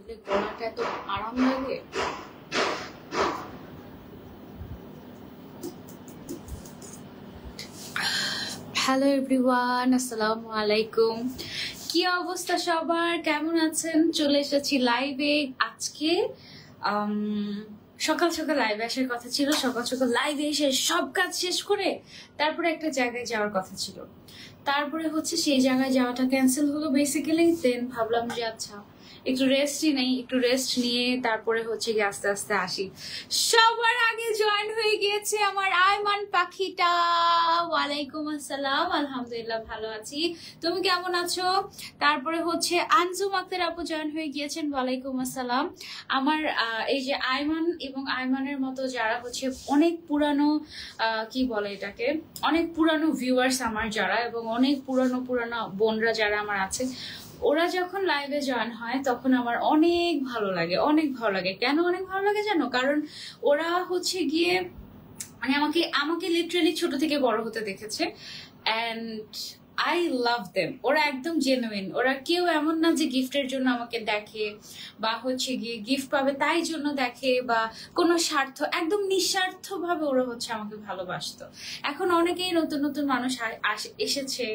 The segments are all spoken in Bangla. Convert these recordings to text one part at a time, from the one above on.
করলে গলাটা এত আরাম লাগে। হ্যালো এভরিওয়ান, আসসালামু আলাইকুম। কি অবস্থা সবার, কেমন আছেন? চলে এসেছি লাইভে আজকে। সকাল সকাল লাইভে আসার কথা ছিল, সকাল সকাল লাইভে এসে সব কাজ শেষ করে তারপরে একটা জায়গায় যাওয়ার কথা ছিল, তারপরে হচ্ছে সেই জায়গায় যাওয়াটা ক্যান্সেল হলো বেসিক্যালি। দেন ভাবলাম যে আচ্ছা একটু রেস্টই নেই, একটু রেস্ট নিয়ে তারপরে হচ্ছে গিয়ে আস্তে আস্তে আসি। সবার আগে জয়েন হয়ে গিয়েছে আমার আয়মান পাখিটা। ওয়ালাইকুম আসসালাম, আলহামদুলিল্লাহ ভালো আছি, তুমি কেমন আছো? তারপরে হচ্ছে আনজুম আক্তার আপু জয়েন হয়ে গিয়েছেন, ওয়ালাইকুম আসসালাম। আমার এই যে আয়মান এবং আয়মানের মতো যারা হচ্ছে অনেক পুরানো কি বলে এটাকে, অনেক পুরানো ভিউয়ার্স আমার যারা, এবং অনেক পুরানো বোনরা যারা আমার আছে, ওরা যখন লাইভে জয়েন হয় তখন আমার অনেক ভালো লাগে, অনেক ভালো লাগে। কেন অনেক ভালো লাগে জানো? কারণ ওরা হচ্ছে গিয়ে মানে আমাকে লিটারালি ছোট থেকে বড় হতে দেখেছে, অ্যান্ড আই লাভ দেম। ওরা একদম জেনুইন, ওরা কেউ এমন না যে গিফটের জন্য আমাকে দেখে বা হচ্ছে গিয়ে গিফট পাবে তাই জন্য দেখে বা কোনো স্বার্থ, একদম নিঃস্বার্থ ভাবে ওরা হচ্ছে আমাকে ভালোবাসতো। এখন অনেকেই নতুন নতুন মানুষ এসেছে,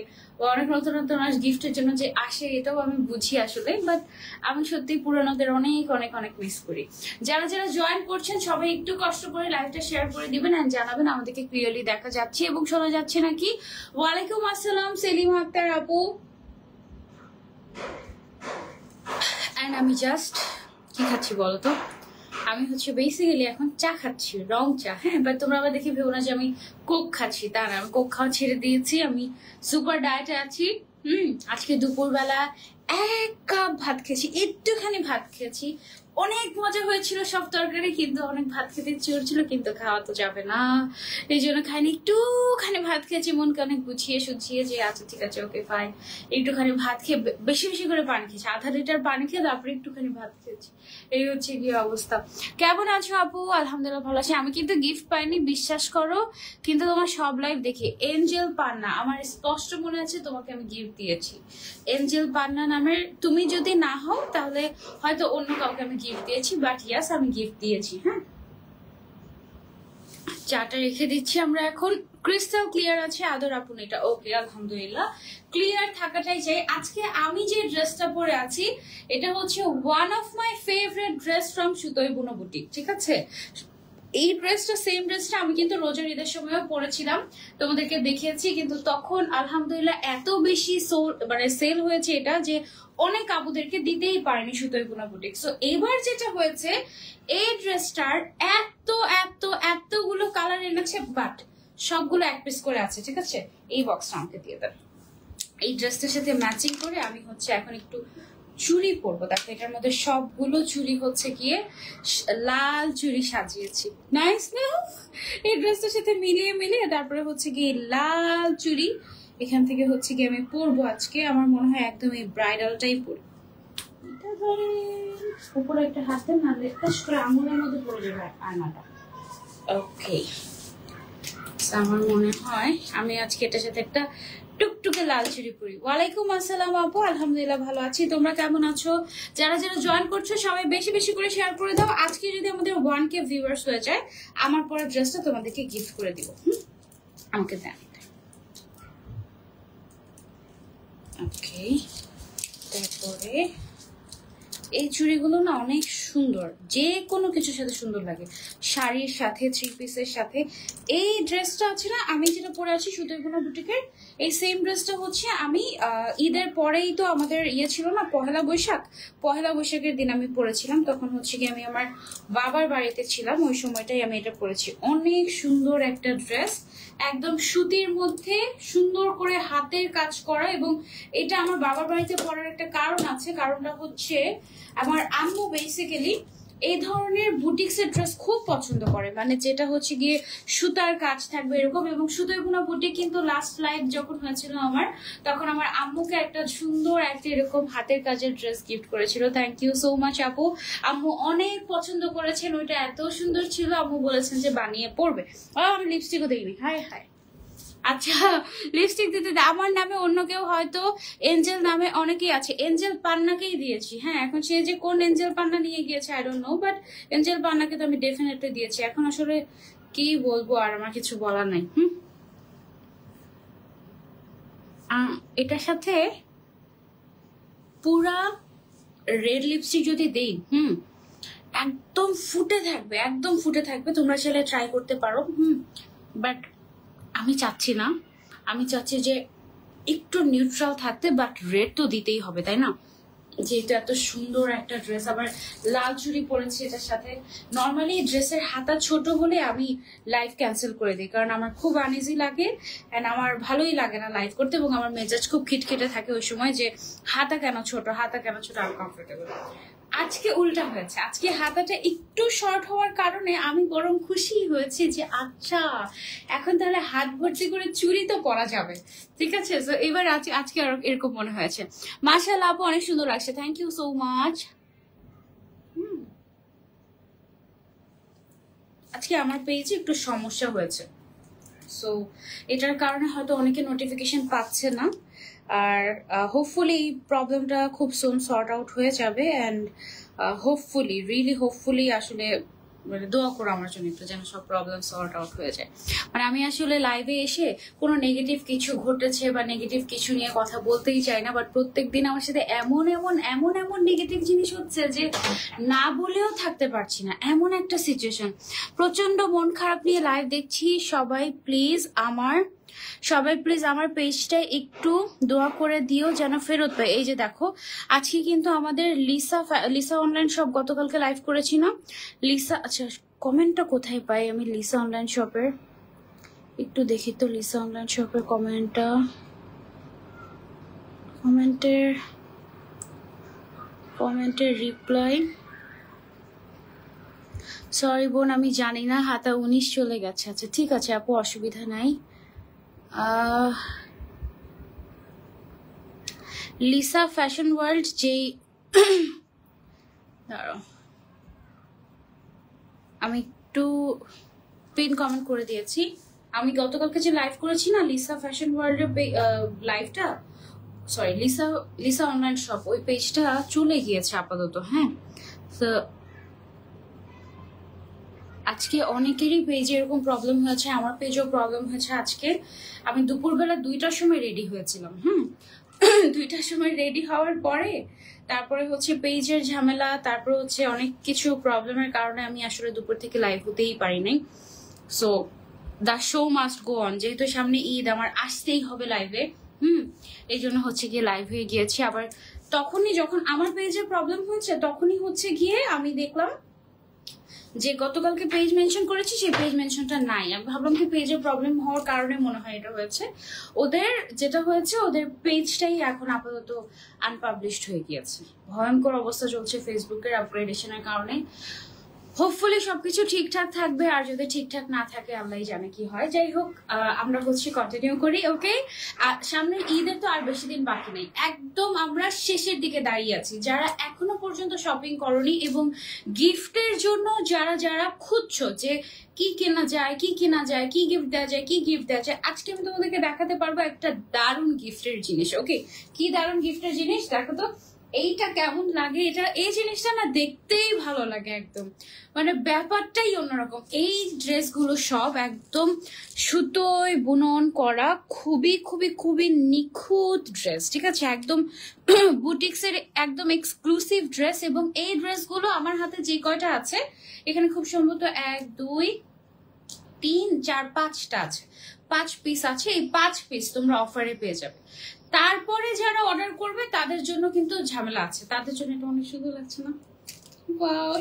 অনেক নতুন নতুন মানুষ গিফটের জন্য যে আসে এটাও আমি বুঝি আসলে, বাট আমি সত্যি পুরোনোদের অনেক অনেক অনেক মিস করি। যারা যারা জয়েন করছেন সবাই একটু কষ্ট করে লাইভটা শেয়ার করে দিবেন এন্ড জানাবেন আমাদেরকে ক্লিয়ারলি দেখা যাচ্ছে এবং শোনা যাচ্ছে নাকি। ওয়ালাইকুম আসসালাম সেলিমা আক্তার আপু। এন্ড আমি জাস্ট কি খাচ্ছি বলতো, আমি হচ্ছে বেসিক্যালি এখন চা খাচ্ছি, রং চা। হ্যাঁ, বাট তোমরা আবার দেখে ভেবো না যে আমি কোক খাচ্ছি, তা না, আমি কোক খাওয়া ছেড়ে দিয়েছি, আমি সুপার ডায়েটে আছি। আজকে দুপুরবেলা 1 কাপ ভাত খেয়েছি, একটুখানি ভাত খেয়েছি, অনেক মজা হয়েছিল সব তরকারি, কিন্তু অনেক ভাত খেতে ইচ্ছে করছিল, কিন্তু খাওয়া তো যাবে না, এই জন্য খাইনি, একটুখানি ভাত খেয়েছি মনকে অনেক গুছিয়ে সুছিয়ে যে আচ্ছা ঠিক আছে ওকে ফাইন। একটুখানি ভাত খেয়ে বেশি বেশি করে পানি খেয়েছি, আধা লিটার পানি খেয়ে তারপরে একটুখানি ভাত খেয়েছি। এই হচ্ছে গিয়ে অবস্থা। কেমন আছো আপু? আলহামদুলিল্লাহ ভালো আছি। আমি কিন্তু গিফট পাইনি, বিশ্বাস করো, কিন্তু তোমার সব লাইভ দেখি। এঞ্জেল পান্না, আমার স্পষ্ট মনে আছে তোমাকে আমি গিফট দিয়েছি। এঞ্জেল পান্না নামের, তুমি যদি না হও তাহলে হয়তো অন্য কাউকে আমি গিফট দিয়েছি, বাট ইয়াস আমি গিফট দিয়েছি। হ্যাঁ, চাটা রেখে দিচ্ছি আমরা এখন। ক্রিস্টাল ক্লিয়ার আছে আদর আপন, এটা ওকে আলহামদুলিল্লাহ, ক্লিয়ার থাকাটাই চাই। আজকে আমি যে ড্রেসটা পরে আছি এটা হচ্ছে one of my favourite dress from Sutoi Buno boutique, ঠিক আছে? এই ড্রেসটা, সেম ড্রেসটা আমি কিন্তু রোজার ঈদের সময়ও পরেছিলাম, তোমাদেরকে দেখিয়েছি, কিন্তু তখন আলহামদুলিল্লাহ এত বেশি সেল হয়েছে এটা যে অনেক আপুদেরকে দিতেই পারেনি সুতোই বুনো বুটিক। সো এবার যেটা হয়েছে, এই ড্রেসটার এত এত এতগুলো কালার এনেছে, বাট সবগুলো এক পিস করে আছে, ঠিক আছে? এই বক্সটা আমাকে দিয়ে দেন। এই ড্রেসটার সাথে ম্যাচিং করে আমি হচ্ছে এখন একটু চুড়ি পরবো। দেখো এটার মধ্যে সবগুলো চুড়ি হচ্ছে গিয়ে লাল চুড়ি সাজিয়েছি, নাইস না? এই ড্রেসটার সাথে মিলিয়ে তারপরে হচ্ছে গিয়ে লাল চুড়ি এখান থেকে হচ্ছে গিয়ে আমি পরবো আজকে। আমার মনে হয় একদম এই ব্রাইডালটাই পরবো। এটা ধরে উপরে একটা হাতে না লেটাস করে আঙুলের মধ্যে পড়ে যাবে আয়নাটা। ওকে, আমার মনে হয় আমি আজকে এটার সাথে একটা টুকটুকে লাল চুড়ি পরি। ওয়ালাইকুম আসসালাম আপু, আলহামদুলিল্লাহ ভালো আছি, তোমরা কেমন আছো? যারা যারা জয়েন করছো সবাই বেশি বেশি করে শেয়ার করে দাও। আজকে যদি আমাদের 1K ভিউয়ার্স হয়ে যায়, আমার পরা ড্রেসটা তোমাদেরকে গিফট করে দিব। আমাকে দেন। ওকে, তারপরে এই চুড়িগুলো না অনেক সুন্দর, যে কোনো কিছুর সাথে সুন্দর লাগে, শাড়ির সাথে, 3 পিসের সাথে। এই ড্রেসটা আছে না আমি যেটা পরে আছি সুতোই বুনো বুটিকের, এই সেম ড্রেসটা হচ্ছে আমি ঈদের পরেই তো আমাদের ইয়ে ছিল না, পহেলা বৈশাখের দিন আমি পরেছিলাম। তখন হচ্ছে কি আমি আমার বাবার বাড়িতে ছিলাম, ওই সময়টাই আমি এটা পরেছি। অনেক সুন্দর একটা ড্রেস, একদম সুতির মধ্যে সুন্দর করে হাতের কাজ করা, এবং এটা আমার বাবার বাড়িতে পরার একটা কারণ আছে। কারণটা হচ্ছে আমার আম্মু বেসিক্যালি এই ধরনের বুটিক্সের ড্রেস খুব পছন্দ করে, মানে যেটা হচ্ছে গিয়ে সুতার কাজ থাকবে এরকম। এবং সুতোই বুনো বুটিক কিন্তু লাস্ট লাইভ যখন হয়েছিল আমার, তখন আমার আম্মুকে একটা সুন্দর একটা এরকম হাতের কাজের ড্রেস গিফট করেছিল। থ্যাংক ইউ সো মাচ আপু, আম্মু অনেক পছন্দ করেছেন, ওইটা এত সুন্দর ছিল, আম্মু বলেছেন যে বানিয়ে পরবে। আমি লিপস্টিকও দিইনি, হায় হায়। আচ্ছা, লিপস্টিক দিতে আমার নামে অন্য কেউ হয়তো এঞ্জেল নামে অনেকেই আছে, এঞ্জেল পান্নাকেই দিয়েছি। হ্যাঁ, এখন সে যে কোন এঞ্জেল পান্না নিয়ে গিয়েছে I don't know, but Angel পান্নাকে তো আমি ডেফিনেটলি দিয়েছি। এখন আসলে কি বলবো, আর আমার কিছু বলার নাই। এটার সাথে পুরা রেড লিপস্টিক যদি দেই, একদম ফুটে থাকবে, একদম ফুটে থাকবে। তোমরা চাইলে ট্রাই করতে পারো। বাট আমি চাচ্ছি না, আমি চাচ্ছি যে একটু নিউট্রাল থাকতে, বাট রেড তো দিতেই হবে, তাই না? যেহেতু এত সুন্দর একটা ড্রেস, আবার লাল চুড়ি পরেছি এটার সাথে। নর্মালি ড্রেসের হাতা ছোট হলে আমি লাইভ ক্যান্সেল করে দিই, কারণ আমার খুব আনইজি লাগে অ্যান্ড আমার ভালোই লাগে না লাইভ করতে, এবং আমার মেজাজ খুব খিটখিটে থাকে ওই সময় যে হাতা কেন ছোট, হাতা কেন ছোট, আনকমফোর্টেবল। আজকে উল্টা হয়েছে, আজকে হাতাটা একটু শর্ট হওয়ার কারণে আমি বরং খুশি হয়েছি যে আচ্ছা এখন তাহলে হাত ভর্তি করে চুড়ি তো পরা যাবে। ঠিক আছে, তো এবার আজকে আর এরকম মনে হয়েছে। মাশাআল্লাহ আপু, অনেক সুন্দর লাগছে, থ্যাংক ইউ সো মাচ। আজকে আমার পেজে একটু সমস্যা হয়েছে, সো এটার কারণে হয়তো অনেকে নোটিফিকেশন পাচ্ছে না, আর হোপফুলি এই প্রবলেমটা খুব সুন সর্ট আউট হয়ে যাবে। অ্যান্ড হোপফুলি, রিয়েলি হোপফুলি, আসলে মানে দোয়া করো আমার জন্য একটু, যেন সব প্রবলেম সর্ট আউট হয়ে যায়। মানে আমি আসলে লাইভে এসে কোনো নেগেটিভ কিছু ঘটেছে বা নেগেটিভ কিছু নিয়ে কথা বলতেই চাই না, বাট প্রত্যেকদিন আমার সাথে এমন এমন এমন এমন নেগেটিভ জিনিস হচ্ছে যে না বলেও থাকতে পারছি না, এমন একটা সিচুয়েশন। প্রচন্ড মন খারাপ নিয়ে লাইভ দেখছি। সবাই প্লিজ আমার পেজটা একটু দোয়া করে দিও যেন ফেরত পাই। এই যে দেখো, আজকে কিন্তু আমাদের লিসা অনলাইন শপ গতকালকে লাইভ করেছি না লিসা। আচ্ছা, কমেন্টটা কোথায় পাই আমি লিসা অনলাইন শপের? একটু দেখি তো লিসা অনলাইন শপের কমেন্টটা। কমেন্টের রিপ্লাই, সরি বোন আমি জানি না, হাতা 19 চলে গেছে। আচ্ছা ঠিক আছে আপু, অসুবিধা নাই। লিসা ফ্যাশন ওয়ার্ল্ড যেই দাঁড়াও আমি একটু পিন কমেন্ট করে দিয়েছি। আমি গতকালকে যে লাইভ করেছি না লিসা ফ্যাশন ওয়ার্ল্ডের লাইভটা, সরি লিসা অনলাইন শপ, ওই পেজটা চলে গিয়েছে আপাতত। হ্যাঁ, তো আজকে অনেকেরই পেজে এরকম প্রবলেম হয়েছে, আমার পেজেও প্রবলেম হয়েছে। আজকে আমি দুপুরবেলা 2টার সময় রেডি হয়েছিলাম। 2টার সময় রেডি হওয়ার পরে তারপরে হচ্ছে পেজের ঝামেলা, তারপর হচ্ছে অনেক কিছু প্রবলেমের কারণে আমি আসলে দুপুর থেকে লাইভ হতেই পারি নাই। So the show must go on, যেহেতু সামনে ঈদ, আমার আসতেই হবে লাইভে। এই জন্য হচ্ছে গিয়ে লাইভ হয়ে গিয়েছি। আবার তখনই যখন আমার পেজের প্রবলেম হয়েছে, তখনই হচ্ছে গিয়ে আমি দেখলাম যে গতকালকে পেজ মেনশন করেছি সেই পেজ মেনশনটা নাই। আমি ভাবলাম কি পেজের প্রবলেম হওয়ার কারণে মনে হয় এটা হয়েছে। ওদের যেটা হয়েছে, ওদের পেজটাই এখন আপাতত আনপাবলিশড হয়ে গিয়েছে। ভয়ঙ্কর অবস্থা চলছে ফেসবুকের আপগ্রেডেশনের কারণে। হোপফুলি সবকিছু ঠিকঠাক থাকবে, আর যদি ঠিকঠাক না থাকে আল্লাহই জানে কি হয়। যাই হোক, আমরা হচ্ছে কন্টিনিউ করি। ওকে, সামনের ঈদের তো আর বেশি দিন বাকি নেই, একদম আমরা শেষের দিকে দাঁড়িয়ে আছি। যারা এখনো পর্যন্ত শপিং করনি এবং গিফটের জন্য যারা খুঁজছো যে কি কেনা যায়, কি গিফট দেওয়া যায়, আজকে আমি তোমাদেরকে দেখাতে পারবো একটা দারুণ গিফটের জিনিস। ওকে, কি দারুণ গিফটের জিনিস দেখো তো। এইটা কেমন লাগে, এই জিনিসটা না দেখতেই ভালো লাগে একদম, মানে ব্যাপারটাই অন্যরকম। এই ড্রেসগুলো সব একদম সুতোয় বুনন করা, খুবই খুবই খুবই নিখুঁত ড্রেস। ঠিক আছে, একদম বুটিক্সের একদম এক্সক্লুসিভ ড্রেস। এবং এই ড্রেসগুলো আমার হাতে যে কয়টা আছে, এখানে খুব সম্ভবত 1 2 3 4 5টা আছে, 5 পিস আছে। এই 5 পিস তোমরা অফারে পেয়ে যাবে। তারপরে যারা অর্ডার করবে তাদের জন্য কিন্তু ঝামেলা আছে, তাদের জন্য এটা অনেক সুন্দর লাগছে না?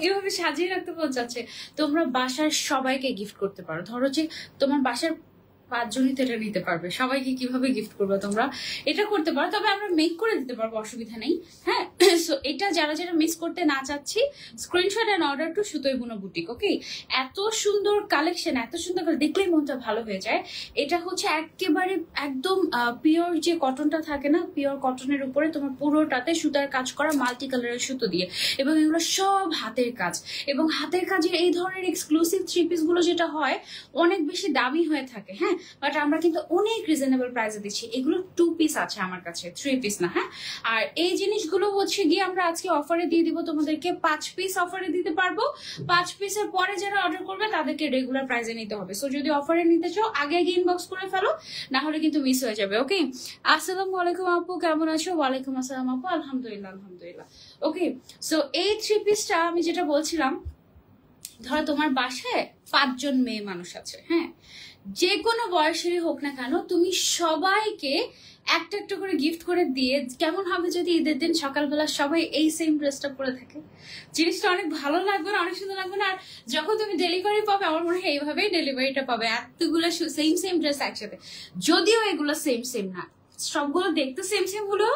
এভাবে সাজিয়ে রাখতে মন চাচ্ছে। তোমরা বাসার সবাইকে গিফট করতে পারো। ধরো যে তোমার বাসার 5 জনই তো এটা নিতে পারবে, সবাইকে কিভাবে গিফট করবে তোমরা, এটা করতে পারো। তবে আমরা মেক করে দিতে পারবো, অসুবিধা নেই। হ্যাঁ, সো এটা যারা যারা মিস করতে না চাচ্ছি, screenshot and order to সুতোই Buno boutique. ওকে, এত সুন্দর কালেকশন, এত সুন্দর দেখলেই মনটা ভালো হয়ে যায়। এটা হচ্ছে একেবারে একদম পিওর যে কটনটা থাকে না, পিওর কটনের উপরে তোমার পুরোটাতে সুতার কাজ করা মাল্টি কালারের সুতো দিয়ে, এবং এগুলো সব হাতের কাজ। এবং হাতের কাজের এই ধরনের এক্সক্লুসিভ থ্রি পিস গুলো যেটা হয় অনেক বেশি দামি হয়ে থাকে, হ্যাঁ, বাট আমরা কিন্তু অনেক রিজনেবল প্রাইসে দিচ্ছি। এগুলো 2 পিস আছে আমার কাছে, 3 পিস না, হ্যাঁ। আর এই জিনিসগুলো হচ্ছে গিয়ে আমরা আজকে অফারে দিয়ে দিব তোমাদেরকে, 5 পিস অফারে দিতে পারবো। 5 পিসের পরে যারা অর্ডার করবে তাদেরকে রেগুলার প্রাইসে নিতে হবে। সো যদি অফারে নিতে চাও আগে আগে ইনবক্স করে ফেলো, না হলে কিন্তু মিস হয়ে যাবে। ওকে, আসসালামু আলাইকুম আপু, কেমন আছো? ওয়ালাইকুম আসসালাম আপু, আলহামদুলিল্লাহ আলহামদুলিল্লাহ। ওকে, সো এই 3 পিসটা আমি যেটা বলছিলাম, ধরো তোমার বাসায় 5 জন মেয়ে মানুষ আছে, হ্যাঁ, যে কোনো বয়সেরই হোক না কেন, তুমি সবাইকে একটা একটা করে গিফট করে দিয়ে কেমন হবে যদি ঈদের দিন সকালবেলা সবাই এই সেম ড্রেসটা পরে থাকে? জিনিসটা অনেক ভালো লাগবে না, অনেক সুন্দর লাগবে না? আর যখন তুমি ডেলিভারি পাবে, আমার মনে হয় এইভাবেই ডেলিভারিটা পাবে, এতগুলো সেম সেম ড্রেস একসাথে। যদিও এগুলো সেম সেম না, সবগুলো দেখতে সেম সেম হলেও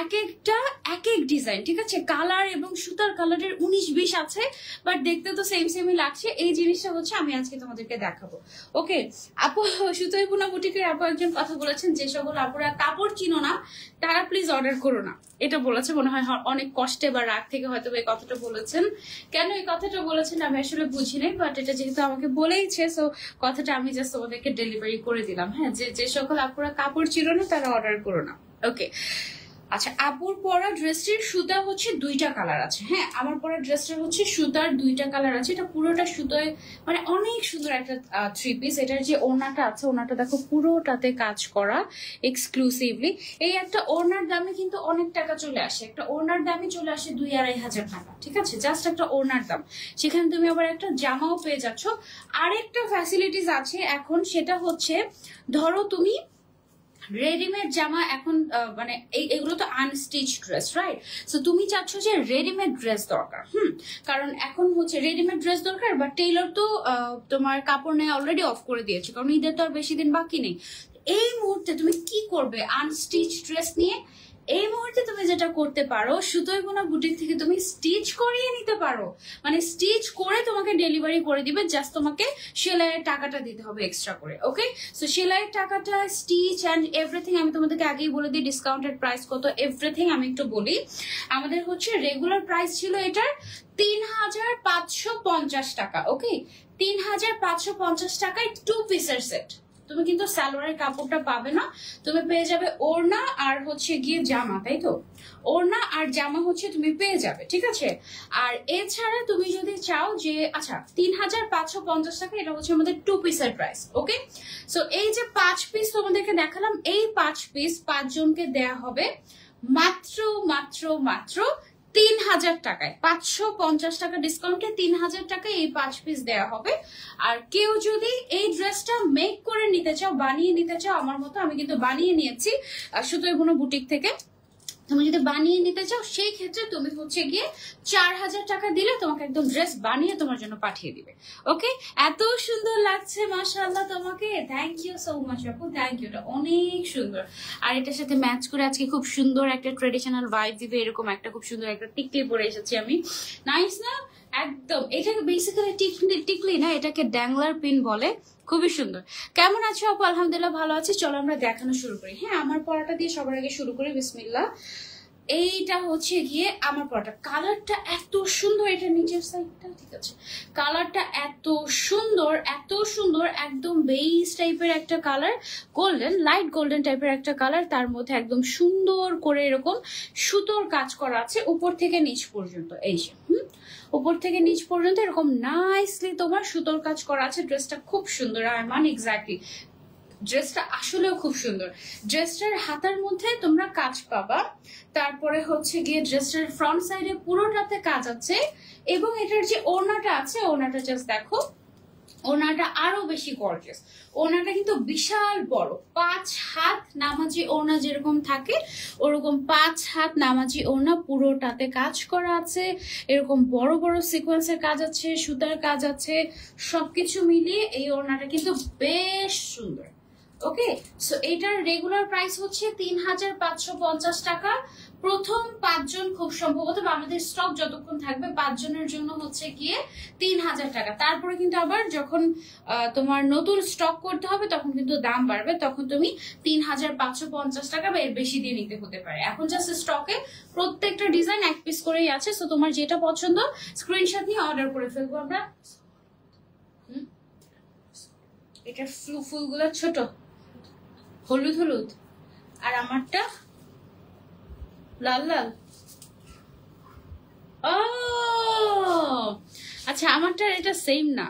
এক একটা এক এক ডিজাইন, ঠিক আছে? কালার এবং সুতার কালারের 19-20 আছে, বাট দেখতে তো সেম সেমই লাগছে। এই জিনিসটা হচ্ছে আমি আজকে তোমাদেরকে দেখাবো। ওকে আপু, সুতোই বুনা বুটিকের আপু একজন কথা বলেছেন, যে সকল আপুরা কাপড় চিনো না তারা প্লিজ অর্ডার করো না, এটা বলেছে। মনে হয় অনেক কষ্টে বা রাগ থেকে হয়তো এই কথাটা বলেছেন। কেন এই কথাটা বলেছেন আমি আসলে বুঝি নাই, বাট এটা যেহেতু আমাকে বলেইছে, সো কথাটা আমি জাস্ট তোমাদেরকে ডেলিভারি করে দিলাম, হ্যাঁ। যে সকল আপুরা কাপড় চিনো না তারা অর্ডার করো না। ওকে, আচ্ছা, আপুর পরা ড্রেসটির সুতা হচ্ছে 2টা কালার আছে, হ্যাঁ। আমার পরা ড্রেসটার হচ্ছে সুতার 2টা কালার আছে। এটা পুরোটা সুতোয়, মানে অনেক সুন্দর একটা 3 পিস। এটার যে ওড়নাটা আছে, ওড়নাটা দেখো পুরোটাতে কাজ করা এক্সক্লুসিভলি। এই একটা ওড়নার দামে কিন্তু অনেক টাকা চলে আসে, একটা ওড়নার দামে চলে আসে 2-2.5 হাজার টাকা, ঠিক আছে? জাস্ট একটা ওড়নার দাম। সেখানে তুমি আবার একটা জামাও পেয়ে যাচ্ছ। আরেকটা ফ্যাসিলিটিস আছে এখন, সেটা হচ্ছে ধরো তুমি রেডিমেড জামা এখন মানে এগুলো তো আনস্টিচ ড্রেস, রাইট? সো তুমি চাচ্ছ যে রেডিমেড ড্রেস দরকার, কারণ এখন হচ্ছে রেডিমেড ড্রেস দরকার, বা টেইলর তো তোমার কাপড় নেয় অলরেডি অফ করে দিয়েছে, কারণ ঈদের তো আর বেশি দিন বাকি নেই। এই মুহূর্তে তুমি কি করবে আনস্টিচ ড্রেস নিয়ে? এই মুহূর্তে তুমি যেটা করতে পারো, সুতোই বোনা বুটিক থেকে তুমি স্টিচ করিয়ে নিতে পারো, মানে স্টিচ করে তোমাকে ডেলিভারি করে দিবে, জাস্ট তোমাকে সেলাইয়ের টাকাটা দিতে হবে এক্সট্রা করে। ওকে, সো সেলাইয়ের টাকাটা, স্টিচ অ্যান্ড এভরিথিং আমি তোমাদেরকে আগেই বলে দিই, ডিসকাউন্টেড প্রাইস কত এভরিথিং আমি একটু বলি। আমাদের হচ্ছে রেগুলার প্রাইস ছিল এটার 3550 টাকা। ওকে, 3550 টাকায় 2 পিসের সেট। তুমি কিন্তু সালোয়ারের কাপড়টা পাবে না, তুমি পেয়ে যাবে ওড়না আর হচ্ছে গিয়ে জামা, তাই তো? ওড়না আর জামা হচ্ছে তুমি পেয়ে যাবে, ঠিক আছে? আর এছাড়া তুমি যদি চাও যে, আচ্ছা, 3550 টাকা, এটা হচ্ছে আমাদের 2 পিসের প্রাইস। ওকে, সো এই যে 5 পিস তোমাদেরকে দেখালাম, এই 5 পিস 5 জনকে দেয়া হবে মাত্র মাত্র মাত্র 3000 টাকায়। 550 টাকা ডিসকাউন্টে 3000 টাকায় এই 5 পিস দেওয়া হবে। আর কেউ যদি এই ড্রেসটা মেক করে নিতে চাও, বানিয়ে নিতে চাও আমার মতো, আমি কিন্তু বানিয়ে নিয়েছি সুতোই বুনো বুটিক থেকে, তুমি যদি বানিয়ে নিতে চাও সেই ক্ষেত্রে তুমি হচ্ছে গিয়ে 4000 টাকা দিলে তোমাকে একদম ড্রেস বানিয়ে তোমার জন্য পাঠিয়ে দিবে। ওকে, এত সুন্দর লাগছে মাশাআল্লাহ তোমাকে, থ্যাংক ইউ সো মাচ আপু, থ্যাংক ইউ। এটা অনেক সুন্দর, আর এটার সাথে ম্যাচ করে আজকে খুব সুন্দর একটা ট্রেডিশনাল ভাইব দিবে, এরকম একটা খুব সুন্দর একটা টিকলি পরে এসেছি আমি। নাইস না? একদম। এটাকে বেসিক্যালি টিকলি না, এটাকে ড্যাংলার পিন বলে। খুবই সুন্দর। কেমন আছো আপু? আলহামদুলিল্লাহ ভালো আছি। চলো আমরা দেখানো শুরু করি। হ্যাঁ, আমার পরাটা দিয়ে সবার আগে শুরু করি, বিসমিল্লাহ। এইটা হচ্ছে গিয়ে আমার পরাটা, কালারটা এত সুন্দর, এটা নিচের সাইডটা, ঠিক আছে? কালারটা এত সুন্দর, এত সুন্দর, একদম বেইজ টাইপের একটা কালার, গোল্ডেন, লাইট গোল্ডেন টাইপের একটা কালার, তার মধ্যে একদম সুন্দর করে এরকম সুতোর কাজ করা আছে উপর থেকে নিচ পর্যন্ত। এই যে উপর থেকে নিচ পর্যন্ত এরকম নাইসলি তোমার সুতোর কাজ করা আছে। ড্রেসটা খুব সুন্দর, আরমান, এক্স্যাক্টলি ড্রেসটা আসলেও খুব সুন্দর। ড্রেসটার হাতার মধ্যে তোমরা কাজ পাবা, তারপরে হচ্ছে গিয়ে ড্রেসটার ফ্রন্ট সাইডে পুরোটাতে কাজ আছে, এবং এটার যে ওড়নাটা আছে, ওড়নাটা জাস্ট দেখো, ওড়নাটা আরো বেশি গর্জিয়াস। ওড়নাটা কিন্তু বিশাল বড়, 5 হাত নামাজি ওড়না যেরকম থাকে ওরকম 5 হাত নামাজি ওড়না, পুরোটাতে কাজ করা আছে, এরকম বড় বড় সিকোয়েন্সের কাজ আছে, সুতার কাজ আছে, সবকিছু মিলিয়ে এই ওড়নাটা কিন্তু বেশ সুন্দর, ওকে, সো এটার রেগুলার প্রাইস হচ্ছে ৩৫৫০ টাকা। প্রথম ৫ জন খুব সম্ভবত আমাদের স্টক যতক্ষণ থাকবে ৫ জনের জন্য হচ্ছে গিয়ে ৩০০০ টাকা। তারপরে কিন্তু আবার যখন তোমার নতুন স্টক করতে হবে তখন কিন্তু দাম বাড়বে, তখন তুমি ৩৫৫০ টাকা বা এর বেশি দিয়ে নিতে হতে পারে। এখন জাস্ট স্টকে প্রত্যেকটা ডিজাইন ১ পিস করেই আছে। সো তোমার যেটা পছন্দ স্ক্রিনশট নিয়ে অর্ডার করে ফেলবো আমরা। এটার ফুলগুলো ছোট হলুদ হলুদ, আর আমারটা লাল লাল। ও আচ্ছা, আমারটার এটা সেম না।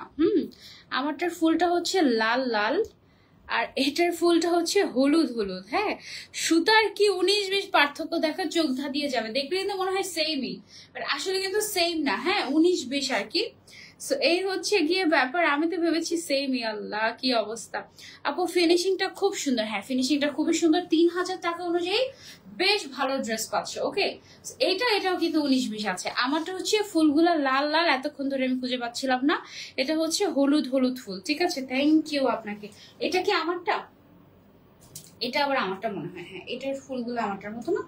আমারটার ফুলটা হচ্ছে লাল লাল আর এটার ফুলটা হচ্ছে হলুদ হলুদ। হ্যাঁ, সুতার কি ১৯-২০ পার্থক্য দেখা চোখ ধাঁধিয়ে যাবে, দেখলে কিন্তু মনে হয় সেমই, বাট আসলে কিন্তু সেম না। হ্যাঁ, ১৯-২০ আর কি। সো এই হচ্ছে গিয়ে ব্যাপার, আমি তো ভেবেছি সেমই। আল্লাহ কি অবস্থা। আপু ফিনিশিংটা খুব সুন্দর। হ্যাঁ, ফিনিশিংটা খুবই সুন্দর। ৩০০০ টাকা অনুযায়ী বেশ ভালো ড্রেস পাচ্ছ। ওকে, এটাও কিন্তু ১৯-২০ আছে। আমারটা হচ্ছে ফুলগুলা লাল লাল, এতক্ষণ ধরে আমি খুঁজে পাচ্ছিলাম না। এটা হচ্ছে হলুদ হলুদ ফুল। ঠিক আছে, থ্যাংক ইউ আপনাকে। এটা কি আমারটা? এটা আবার আমারটা মনে হয়। হ্যাঁ, এটার ফুলগুলো আমারটার মতো না।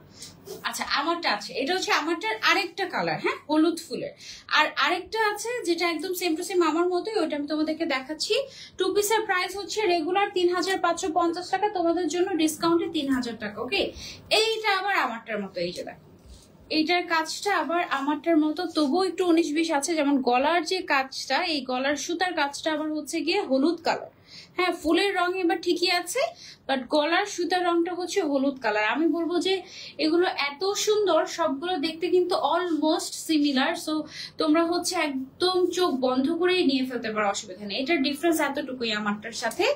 আচ্ছা, আমারটা আছে। এটা হচ্ছে আমারটার আরেকটা কালার। হ্যাঁ, হলুদ ফুলের। আর আরেকটা আছে যেটা একদম সেম টু সেম আমার মতোই, ওইটা আমি তোমাদেরকে দেখাচ্ছি। 2 পিসের প্রাইস হচ্ছে রেগুলার ৩৫৫০ টাকা, তোমাদের জন্য ডিসকাউন্টে ৩০০০ টাকা। ওকে, এইটা আবার আমারটার মতো। এই যে দেখো, এইটার কাজটা আবার আমারটার মতো, তবুও একটু ১৯-২০ আছে। যেমন গলার যে কাজটা, এই গলার সুতার কাজটা আবার হচ্ছে গিয়ে হলুদ কালার। হ্যাঁ, ফুলের রং এবার ঠিকই আছে, বাট গলার সুতার রংটা হচ্ছে হলুদ কালার। আমি বলবো যে এগুলো এত সুন্দর, সবগুলো দেখতে কিন্তু অলমোস্ট সিমিলার। সো তোমরা হচ্ছে একদম চোখ বন্ধ করেই নিয়ে ফেলতে পারো, অসুবিধা নেই। এটার ডিফারেন্স এতটুকুই আমারটার সাথে,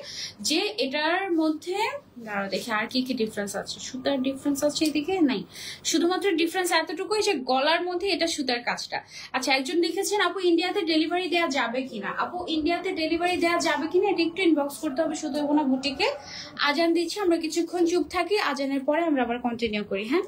যে এটার মধ্যে দাঁড়াও দেখি আর কি কি ডিফারেন্স আছে। সুতার ডিফারেন্স আছে এদিকে নাই, শুধুমাত্র ডিফারেন্স এতটুকুই যে গলার মধ্যে এটা সুতার কাজটা। আচ্ছা, একজন লিখেছেন আপু ইন্ডিয়াতে ডেলিভারি দেওয়া যাবে কিনা। আপু ইন্ডিয়াতে ডেলিভারি দেওয়া যাবে কিনা এটা একটু ইনবক্স করতে হবে শুধু না বুটিকে। আজান দিচ্ছি, আমরা কিছুক্ষণ চুপ থাকি, আজানের পরে আমরা আবার কন্টিনিউ করি। হ্যাঁ,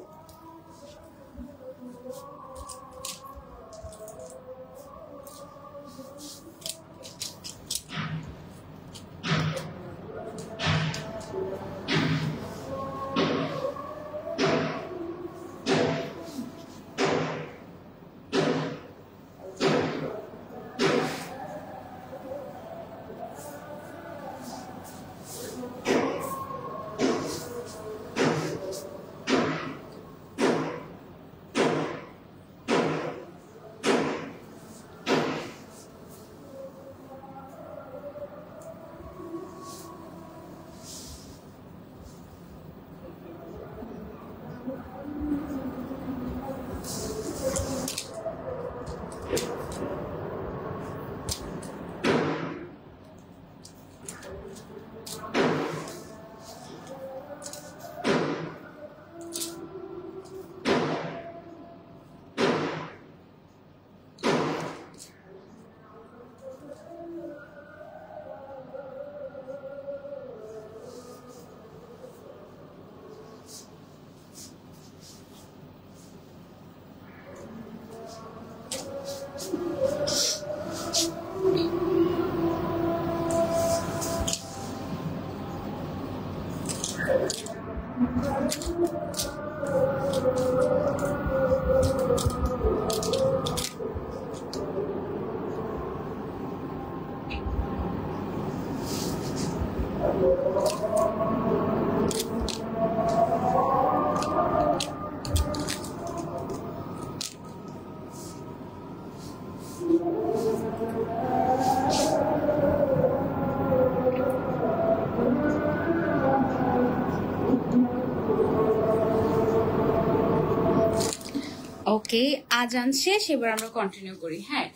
ওকে, আজান শেষ, এবার আমরা কন্টিনিউ করি। হ্যাঁ,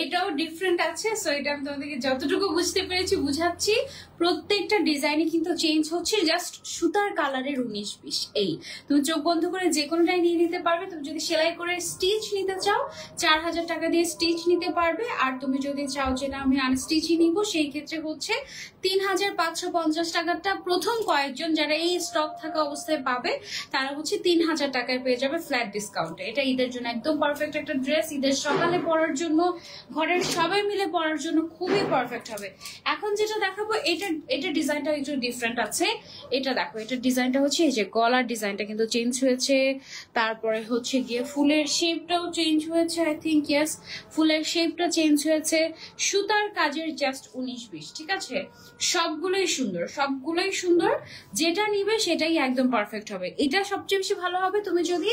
এটাও ডিফারেন্ট আছে। সো এটা আমি তোমাদেরকে যতটুকু বুঝতে পেরেছি বুঝাচ্ছি। প্রত্যেকটা ডিজাইনে কিন্তু চেঞ্জ হচ্ছে, জাস্ট সুতার কালারের ১৯-২০। এই তুমি চোখ বন্ধ করে যে কোনোটাই নিয়ে নিতে পারবে। তুমি যদি সেলাই করে স্টিচ নিতে চাও ৪০০০ টাকা দিয়ে স্টিচ নিতে পারবে। আর তুমি যদি চাও যে না আমি আনস্টিচই নিব, সেই ক্ষেত্রে হচ্ছে ৩৫৫০ টাকাটা প্রথম কয়েকজন যারা এই স্টক থাকা অবস্থায় পাবে, তারা হচ্ছে ৩০০০ টাকায় পেয়ে যাবে ফ্ল্যাট ডিসকাউন্টে। এটা ঈদের ঈদের জন্য একদম পারফেক্ট একটা ড্রেস, ঈদের সকালে পরার জন্য, ঘরের সবাই মিলে পরার জন্য খুবই পারফেক্ট হবে। এখন যেটা দেখাবো এটা ডিজাইনটা একটু ডিফারেন্ট আছে। এটা দেখো, এটা ডিজাইনটা হচ্ছে এই যে গলার ডিজাইনটা কিন্তু চেঞ্জ হয়েছে, তারপরে হচ্ছে গিয়ে ফুলের শেপটাও চেঞ্জ হয়েছে, আই থিঙ্ক ইয়েস ফুলের শেপটা চেঞ্জ হয়েছে, সুতার কাজের জাস্ট 19-20, ঠিক আছে? সবগুলোই সুন্দর, সবগুলোই সুন্দর, যেটা নিবে সেটাই একদম পারফেক্ট হবে। এটা সবচেয়ে বেশি ভালো হবে তুমি যদি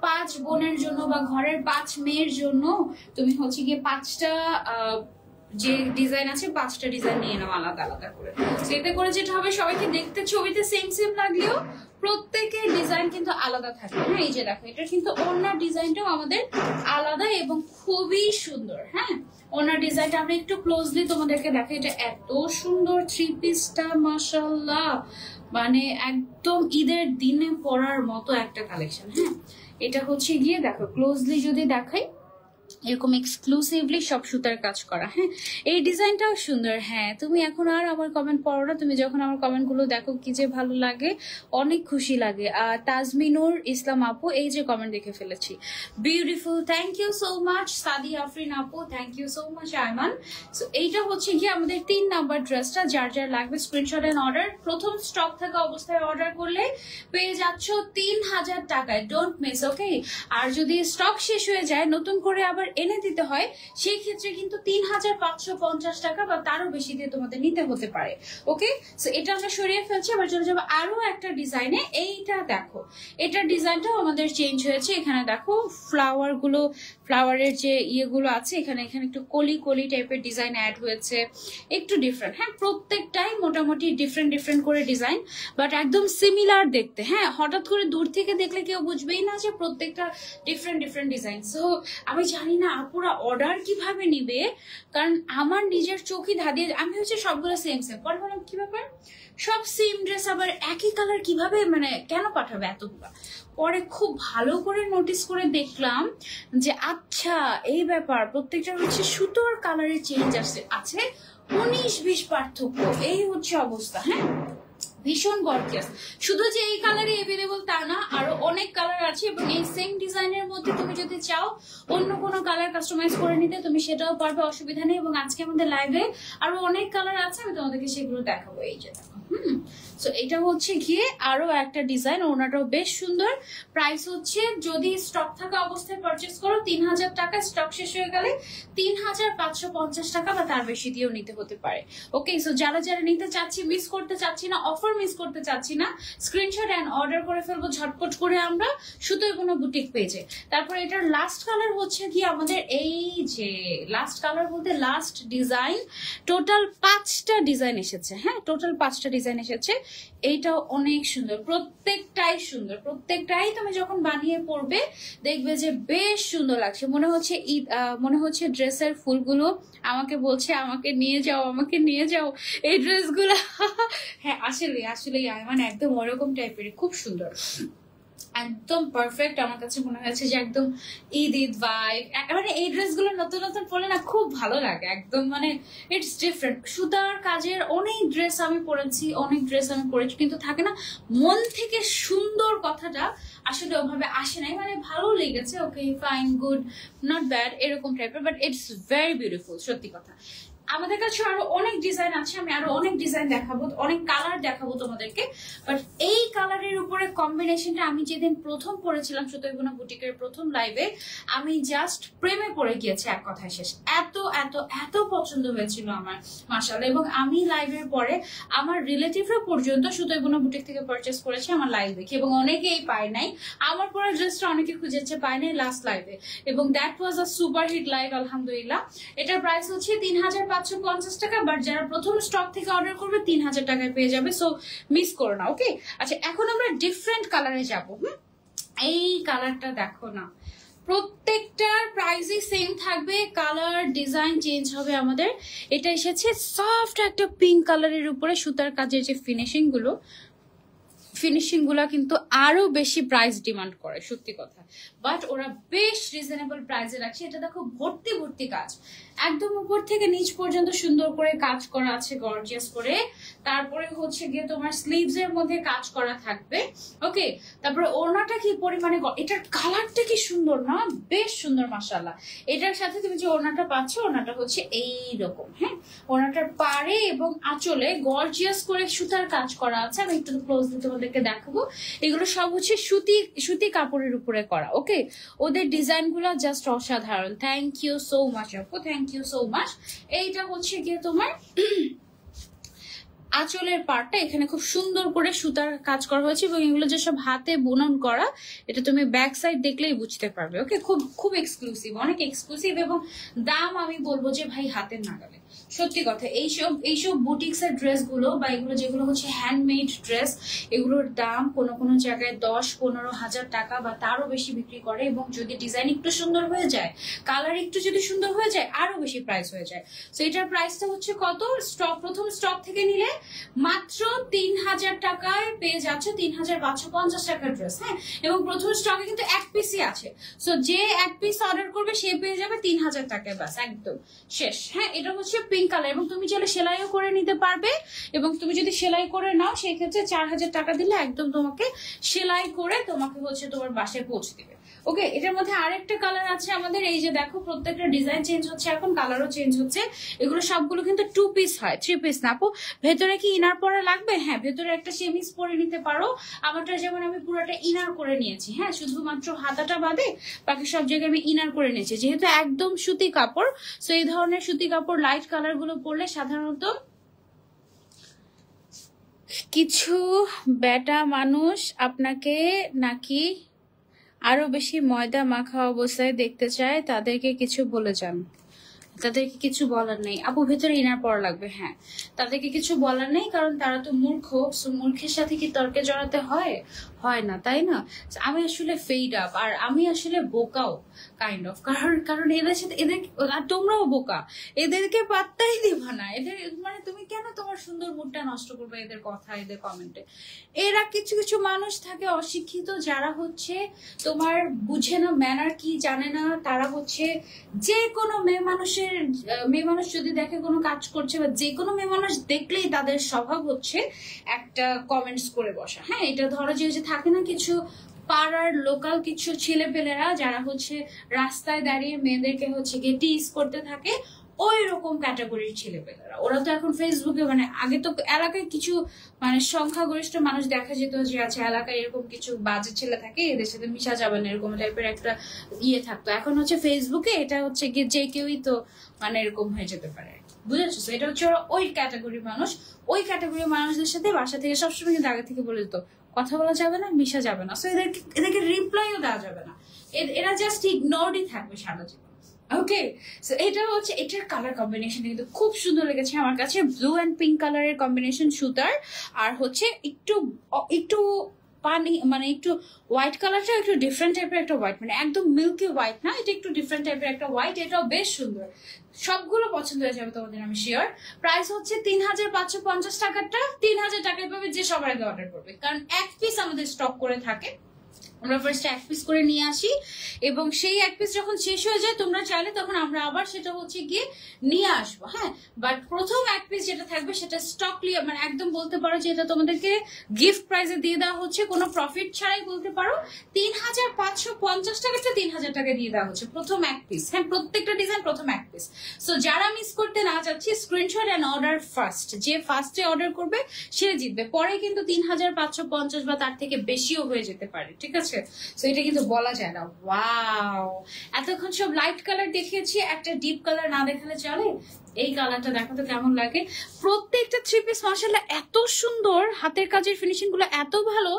5 বোনের জন্য বা ঘরের 5 মেয়ের জন্য তুমি হচ্ছে গিয়ে 5টা যে ডিজাইন আছে 5টা ডিজাইন নিয়ে নাও আলাদা আলাদা করে। এতে করে যেটা হবে সবাইকে দেখতে ছবিতে সেম সেম লাগলেও প্রত্যেকের ডিজাইন কিন্তু আলাদা থাকবে। হ্যাঁ, এই যে দেখো এটা কিন্তু ওড়নার ডিজাইনটাও আমাদের আলাদা এবং খুবই সুন্দর। হ্যাঁ, ওড়নার ডিজাইনটা আমরা একটু ক্লোজলি তোমাদেরকে দেখাই। এটা এত সুন্দর 3 পিসটা, মাশাআল্লাহ, মানে একদম ঈদের দিনে পরার মতো একটা কালেকশন। হ্যাঁ, এটা হচ্ছে গিয়ে দেখো ক্লোজলি যদি দেখাই, এরকম এক্সক্লুসিভলি সব সুতার কাজ করা। হ্যাঁ, এই ডিজাইনটাও সুন্দর। হ্যাঁ, তুমি এখন আর আমার কমেন্ট পড়ো না, তুমি যখন আমার কমেন্ট গুলো দেখো কি যে ভালো লাগে, অনেক খুশি লাগে। আর তাজমিনুর ইসলাম আপু এই যে কমেন্ট দেখে ফেলেছি, beautiful, thank you so much. Sadi Afrin আপু, thank you so much. Ayman, so এইটা হচ্ছে গিয়ে আমাদের 3 নাম্বার ড্রেসটা। যার যার লাগবে স্ক্রিনশট এন্ড অর্ডার। প্রথম স্টক থাকা অবস্থায় অর্ডার করলে পেয়ে যাচ্ছ 3000 টাকায়, ডোন্ট মিস, ওকে? আর যদি স্টক শেষ হয়ে যায়, নতুন করে আবার এনে দিতে হয়, সেই ক্ষেত্রে কিন্তু 3550 টাকা বা তারও বেশি দিয়ে তোমাদের নিতে হতে পারে। ওকে, সো এটা আমরা সরিয়ে ফেলছি। আবার চলে যাবো আরো একটা ডিজাইনে। এইটা দেখো, এটার ডিজাইনটাও আমাদের চেঞ্জ হয়েছে। এখানে দেখো ফ্লাওয়ারের যে ইয়েগুলো আছে, এখানে একটু কলি কলি টাইপের ডিজাইন অ্যাড হয়েছে, একটু ডিফারেন্ট। হ্যাঁ, প্রত্যেকটাই মোটামুটি ডিফারেন্ট করে ডিজাইন, বাট একদম সিমিলার দেখতে। হ্যাঁ, হঠাৎ করে দূর থেকে দেখলে কেউ বুঝবেই না যে প্রত্যেকটা ডিফারেন্ট ডিজাইন। সো আমি জানি না আপুরা অর্ডার কিভাবে নিবে, কারণ আমার নিজের চোখে ধাঁধিয়ে আমি হচ্ছে সবগুলো সেম পরে বললাম কি ব্যাপার, সব সেম ড্রেস আবার একই কালার কিভাবে, মানে কেন পাঠাবে এতগুলো? পরে খুব ভালো করে নোটিস করে দেখলাম যে আচ্ছা এই ব্যাপার, প্রত্যেকটা হচ্ছে সুতোর কালারের চেঞ্জ আছে 19-20 পার্থক্য, এই হচ্ছে অবস্থা। হ্যাঁ, ভীষণ গর্জিয়াস। শুধু যে এই কালারে এভেলেবল তা না, আরো অনেক কালার আছে এবং এই সেম ডিজাইনের মধ্যে তুমি যদি চাও অন্য কোনো কালার কাস্টমাইজ করে নিতে তুমি সেটাও পারবে, অসুবিধা নেই। এবং আজকে আমাদের লাইভে আরো অনেক কালার আছে, আমি তোমাদেরকে সেগুলো দেখাবো। এই যে দেখো, সো এটা হচ্ছে গিয়ে আরো একটা ডিজাইন, ওনাটাও বেশ সুন্দর। প্রাইস হচ্ছে যদি স্টক থাকা অবস্থায় পারচেস করো 3000 টাকা, স্টক শেষ হয়ে গেলে 3550 টাকা বা তার বেশি দিয়েও নিতে হতে পারে। ওকে, সো যারা নিতে চাচ্ছি, মিস করতে চাচ্ছি না, অফার মিস করতে চাচ্ছি না, স্ক্রিনশট এন্ড অর্ডার করে ফেলবো ঝটপট করে আমরা সুতোয় কোনো বুটিক পেজে। তারপরে এটার লাস্ট কালার হচ্ছে কি আমাদের এই যে লাস্ট কালার বলতে লাস্ট ডিজাইন, টোটাল 5টা ডিজাইন এসেছে। হ্যাঁ, টোটাল 5টা ডিজাইন এসেছে। এইটাও অনেক সুন্দর, প্রত্যেকটাই সুন্দর, প্রত্যেকটাই তুমি যখন বানিয়ে পড়বে দেখবে যে বেশ সুন্দর লাগছে। মনে হচ্ছে ড্রেসের ফুলগুলো আমাকে বলছে আমাকে নিয়ে যাও এই ড্রেসগুলো। হ্যাঁ, আসলে মানে একদম ওরকম টাইপের, খুব সুন্দর, একদম পারফেক্ট। আমার কাছে মনে হয়েছে যে একদম ঈদ ভাইব, মানে এই ড্রেসগুলো নতুন নতুন পরলে না খুব ভালো লাগে, একদম মানে ইটস ডিফারেন্ট। সুতার কাজের অনেক ড্রেস আমি পরেছি, কিন্তু থাকে না মন থেকে সুন্দর কথাটা আসলে ওভাবে আসে নাই, মানে ভালো লেগেছে, okay fine good not bad এরকম টাইপের, বাট ইটস ভেরি বিউটিফুল। সত্যি কথা, আমাদের কাছে আরো অনেক ডিজাইন আছে, আমি আরো অনেক ডিজাইন দেখাবো, অনেক কালার দেখাবো তোমাদেরকে। বাট এই কালারের উপরে কম্বিনেশনটা আমি যেদিন প্রথম পড়েছিলাম সুতোইবোনা বুটিকের প্রথম লাইভে, আমি জাস্ট প্রেমে পড়ে গিয়েছি, এক কথায় শেষ। এত এত এত পছন্দ হয়েছিল আমার, মাশাআল্লাহ। এবং আমি লাইভের পরে আমার রিলেটিভরা পর্যন্ত সুতোইবোনা বুটিক থেকে পারচেস করেছে আমার লাইভ দেখে, এবং অনেকেই পায় নাই। আমার পরে ড্রেসটা অনেকে খুঁজেছে, পায় নাই লাস্ট লাইভে, এবং that was a super hit live, আলহামদুলিল্লাহ। এটার প্রাইস হচ্ছে 3550 টাকা, বাট যারা প্রথম স্টক থেকে অর্ডার করবে 3000 টাকায় পেয়ে যাবে, সো মিস করো না। ওকে, আচ্ছা এখন আমরা ডিফারেন্ট কালারে যাবো। এই কালারটা দেখো না, প্রত্যেকটার প্রাইসই সেম থাকবে, কালার ডিজাইন চেঞ্জ হবে আমাদের। এটা এসেছে সফট একটা পিঙ্ক কালারের উপরে, সুতার কাজের যে ফিনিশিং গুলো ফিনিশিং গুলা কিন্তু আরো বেশি প্রাইস ডিমান্ড করে, সত্যি কথা। বাট ওরা বেশ রিজনেবল প্রাইসে রাখছে। এটা দেখো ভর্তি ভর্তি কাজ, একদম উপর থেকে নিচ পর্যন্ত সুন্দর করে কাজ করা আছে গর্জিয়াস করে। তারপরে হচ্ছে গিয়ে তোমার স্লিভস এর মধ্যে কাজ করা থাকবে। ওকে, তারপরে ওড়নাটা কি পরিমাণে, এটার কালারটা কি সুন্দর না, বেশ সুন্দর মাশাআল্লাহ। এটার সাথে তুমি যে ওড়নাটা পাচ্ছ, ওড়নাটা হচ্ছে এইরকম। হ্যাঁ, ওড়নাটার পাড়ে এবং আঁচলে গর্জিয়াস করে সুতার কাজ করা আছে। আমি একটু ক্লোজলি তোমাদেরকে দেখাবো। এগুলো সব হচ্ছে সুতি কাপড়ের উপরে করা। ওকে, ওদের ডিজাইন গুলো জাস্ট অসাধারণ। থ্যাংক ইউ সো মাচ আপু, থ্যাংক ইউ সো মাচ। এইটা হচ্ছে গিয়ে তোমার আঁচলের পার্টটা, এখানে খুব সুন্দর করে সুতার কাজ করা হয়েছে এবং এগুলো যে সব হাতে বুনন করা, এটা তুমি ব্যাক সাইড দেখলেই বুঝতে পারবে। ওকে, খুব খুব এক্সক্লুসিভ, অনেক এক্সক্লুসিভ। এবং দাম আমি বলবো যে ভাই হাতের নাগালে, সত্যি কথা। এইসব বুটিক্স এর ড্রেস গুলো বা এগুলো যেগুলো হচ্ছে হ্যান্ডমেড ড্রেস, এগুলোর দাম কোনো জায়গায় 10-15 হাজার টাকা বা তারও বেশি বিক্রি করে। এবং যদি ডিজাইন একটু সুন্দর হয়ে যায়, কালার একটু যদি সুন্দর হয়ে যায়, আরো বেশি প্রাইস হয়ে যায়। তো এটার প্রাইসটা হচ্ছে কত, প্রথম স্টক থেকে নিলে মাত্র 3000 টাকায় পেয়ে যাচ্ছে 3550 টাকার ড্রেস। হ্যাঁ, এবং প্রথম স্টকে কিন্তু এক পিসই আছে। সো যে এক পিস অর্ডার করবে সে পেয়ে যাবে 3000 টাকায়, বাস একদম শেষ। হ্যাঁ, এটা হচ্ছে পিঙ্ক কালার এবং তুমি চাইলে সেলাইও করে নিতে পারবে। এবং তুমি যদি সেলাই করে নাও সেই ক্ষেত্রে 4000 টাকা দিলে একদম তোমাকে সেলাই করে তোমাকে হচ্ছে তোমার বাসায় পৌঁছে দিবে। ওকে, এটার মধ্যে আরেকটা কালার আছে আমাদের। এই যে দেখো, প্রত্যেকটা ডিজাইন চেঞ্জ হচ্ছে, এখন কালারও চেঞ্জ হচ্ছে। এগুলো সবগুলো কিন্তু 2 পিস হয়, 3 পিস না আপু। ভেতরে কি ইনার পরা লাগবে? হ্যাঁ, ভেতরে একটা সেমিস পরে নিতে পারো। আমারটা যেমন আমি পুরোটা ইনার করে নিয়েছি। হ্যাঁ, শুধুমাত্র হাতাটা বাদে বাকি সব জায়গায় আমি ইনার করে নিয়েছি, যেহেতু একদম সুতি কাপড়। তো এই ধরনের সুতি কাপড় লাইট কালার গুলো পরলে সাধারণত কিছু বেটা মানুষ আপনাকে নাকি আরো বেশি ময়দা মাখা অবস্থায় দেখতে চায়, তাদেরকে কিছু বলে যান। তাদেরকে কিছু বলার নেই আপু, ভেতরে ইনার পড়া লাগবে। হ্যাঁ, তাদেরকে কিছু বলার নেই, কারণ তারা তো মূর্খ। মূর্খের সাথে কি তর্কে জড়াতে হয়? হয় না, তাই না? আমি আসলে ফেড আপ, আর আমি আসলে বোকাও কাইন্ড অফ। কারণ এদের সাথে আর তোমরাও বোকা, এদেরকে পাত্তাই দিবা না। এদের মানে তুমি কেন তোমার সুন্দর মুডটা নষ্ট করবে এদের কথা, এদের কমেন্টে? এরা কিছু কিছু মানুষ থাকে অশিক্ষিত, যারা হচ্ছে তোমার বুঝে না, ম্যানার কি জানে না। তারা হচ্ছে যে কোনো মেয়ে মানুষ যদি দেখে কোনো কাজ করছে, বা যে কোনো মেয়ে মানুষ দেখলেই তাদের স্বভাব হচ্ছে একটা কমেন্টস করে বসা। হ্যাঁ, এটা ধরো যে থাকে না কিছু পাড়ার লোকাল কিছু ছেলেপেলেরা যারা হচ্ছে রাস্তায় দাঁড়িয়ে মেয়েদেরকে হচ্ছে গিয়ে টিজ করতে থাকে, ওই রকম ক্যাটাগরির ছেলেপেলেরা। ওরা তো এখন ফেসবুকে, মানে আগে তো এলাকায় কিছু মানে সংখ্যাগরিষ্ঠ মানুষ দেখা যেত যে আছে এলাকায় এরকম কিছু বাজে ছেলে থাকে, এদের সাথে মিশা যাবে না, এরকম টাইপের একটা থাকতো। এখন হচ্ছে ফেসবুকে এটা হচ্ছে গিয়ে যে কেউই তো মানে এরকম হয়ে যেতে পারে, বুঝেছো? এটা হচ্ছে ওরা ওই ক্যাটাগরির মানুষ। ওই ক্যাটাগরির মানুষদের সাথে বাসা থেকে সবসময় কিন্তু আগে থেকে বলে দিত কথা বলা যাবে না, মিশা যাবে না। সো এদেরকে রিপ্লাইও দেওয়া যাবে না, এরা জাস্ট ইগনোরই থাকবে সারা জীবন। ওকে, সো এটা হচ্ছে, এটার কালার কম্বিনেশন কিন্তু খুব সুন্দর লেগেছে আমার কাছে। ব্লু অ্যান্ড পিঙ্ক কালারের কম্বিনেশন সুতার, আর হচ্ছে একটু পানি মানে একটু হোয়াইট কালারটা একটু ডিফারেন্ট টাইপের একটা হোয়াইট, মানে একদম মিল্কি হোয়াইট না, এটা একটু ডিফারেন্ট টাইপের একটা হোয়াইট। এটাও বেশ সুন্দর, সবগুলো পছন্দ হয়ে যাবে তোমাদের, আমি শিওর। প্রাইস হচ্ছে 3550 টাকাটা 3000 টাকায় পাবে যে সবার আগে অর্ডার করবে, কারণ এক পিস আমাদের স্টক করে থাকে। আমরা ফার্স্ট এক পিস করে নিয়ে আসি এবং সেই এক পিস যখন শেষ হয়ে যায় তোমরা চাইলে তখন আমরা আবার সেটা হচ্ছে গিয়ে নিয়ে আসবো। হ্যাঁ, বাট প্রথম এক পিস যেটা থাকবে সেটা স্টক ক্লিয়ার, মানে একদম বলতে পারো যে এটা তোমাদেরকে গিফট প্রাইজে দিয়ে দেওয়া হচ্ছে, কোনো প্রফিট ছাড়াই বলতে পারো। 3550 টাকাটা 3000 টাকা দিয়ে দেওয়া হচ্ছে প্রথম এক পিস। হ্যাঁ, প্রত্যেকটা ডিজাইন প্রথম এক পিস। সো যারা মিস করতে না যাচ্ছি, স্ক্রিনশট অ্যান্ড অর্ডার ফার্স্ট, যে ফার্স্টে অর্ডার করবে সে জিতবে। পরে কিন্তু 3550 বা তার থেকে বেশিও হয়ে যেতে পারে, ঠিক আছে? সো এটা কিন্তু বলা যায় না। ওয়াও, এতক্ষণ সব লাইট কালার দেখিয়েছি, একটা ডিপ কালার না দেখালে চলে? এই কালারটা দেখো তো কেমন লাগে। প্রত্যেকটা থ্রি পিস মাশাআল্লাহ এত সুন্দর, হাতের কাজের ফিনিশিং গুলো এত ভালো।